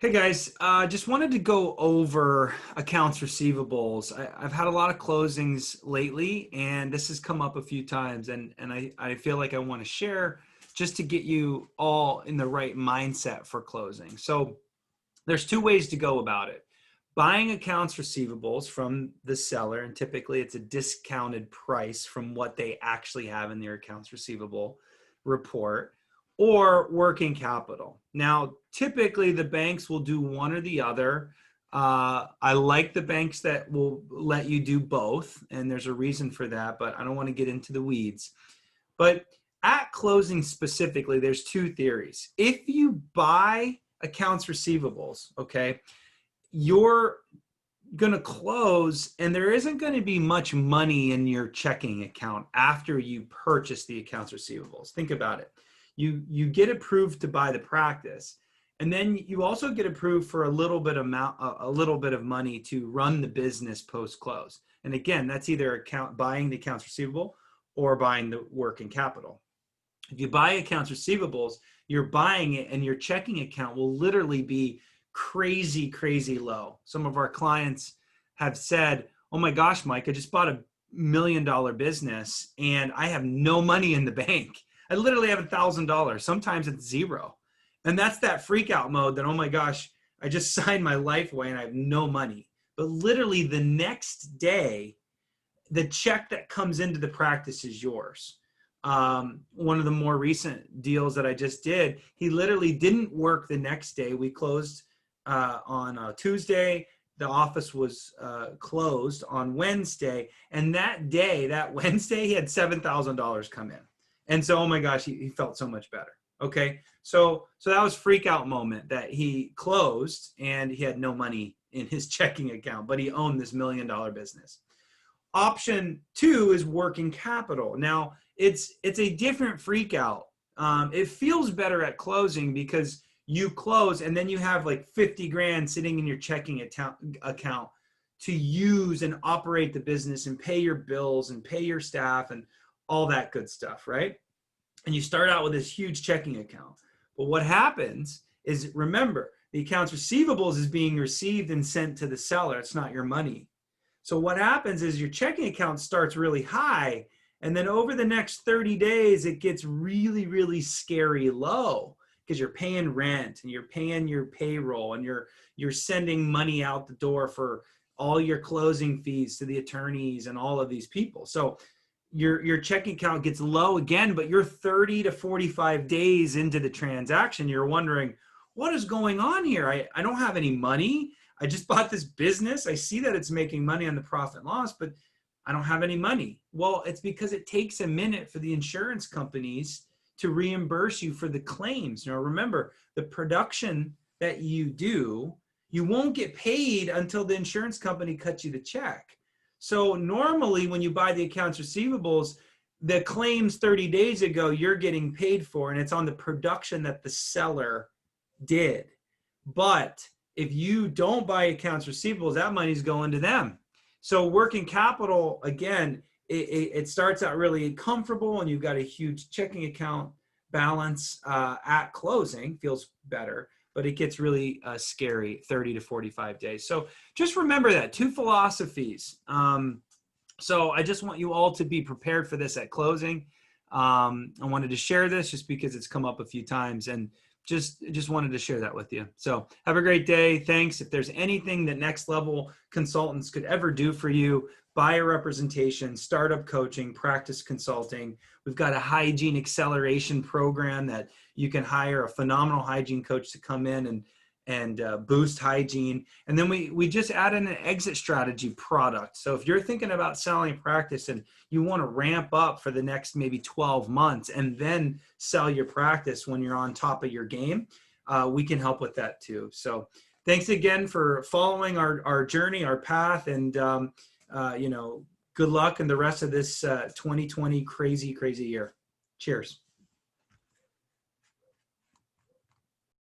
Hey guys, just wanted to go over accounts receivables. I've had a lot of closings lately, and this has come up a few times, and I feel like I want to share just to get you all in the right mindset for closing. So there's two ways to go about it. Buying accounts receivables from the seller, and typically it's a discounted price from what they actually have in their accounts receivable report, or working capital. Now, typically the banks will do one or the other. I like the banks that will let you do both, and there's a reason for that, but I don't want to get into the weeds. But at closing specifically, there's two theories. If you buy accounts receivables, okay, you're going to close and there isn't going to be much money in your checking account after you purchase the accounts receivables. Think about it. You get approved to buy the practice, and then you also get approved for a little bit of money to run the business post close. And again, that's either buying the accounts receivable or buying the working capital. If you buy accounts receivables, you're buying it and your checking account will literally be crazy low. Some of our clients have said, oh my gosh, Mike, I just bought $1 million business and I have no money in the bank. I literally have $1,000. Sometimes it's zero. And that's that freak out mode that, oh my gosh, I just signed my life away and I have no money. But literally the next day, the check that comes into the practice is yours. One of the more recent deals that I just did, he literally didn't work the next day. We closed on a Tuesday. The office was closed on Wednesday. And that day, that Wednesday, he had $7,000 come in. And so, oh my gosh, he felt so much better. Okay. So that was freak out moment that he closed and he had no money in his checking account, but he owned this $1 million business. Option two is working capital. Now, it's a different freak out. It feels better at closing because you close and then you have like 50 grand sitting in your checking account to use and operate the business and pay your bills and pay your staff and all that good stuff, right? And you start out with this huge checking account. But what happens is, remember, the accounts receivables is being received and sent to the seller. It's not your money. So what happens is your checking account starts really high, and then over the next 30 days, it gets really scary low because you're paying rent and you're paying your payroll and you're sending money out the door for all your closing fees to the attorneys and all of these people. So your checking account gets low again, but you're 30 to 45 days into the transaction. You're wondering, what is going on here? I don't have any money. I just bought this business. I see that it's making money on the profit and loss, but I don't have any money. Well, it's because it takes a minute for the insurance companies to reimburse you for the claims. Now, remember, the production that you do, you won't get paid until the insurance company cuts you the check. So normally when you buy the accounts receivables, the claims 30 days ago, you're getting paid for, and it's on the production that the seller did. But if you don't buy accounts receivables, that money's going to them. So working capital, again, it starts out really comfortable and you've got a huge checking account balance at closing, feels better, but it gets really scary 30 to 45 days. So just remember that, two philosophies. So I just want you all to be prepared for this at closing. I wanted to share this just because it's come up a few times, and just wanted to share that with you. So have a great day. Thanks. If there's anything that Next Level Consultants could ever do for you, buyer representation, startup coaching, practice consulting. We've got a hygiene acceleration program that you can hire a phenomenal hygiene coach to come in and boost hygiene. And then we just added an exit strategy product. So if you're thinking about selling practice and you want to ramp up for the next maybe 12 months and then sell your practice when you're on top of your game, we can help with that too. So thanks again for following our journey, our path, and good luck in the rest of this 2020 crazy year. Cheers.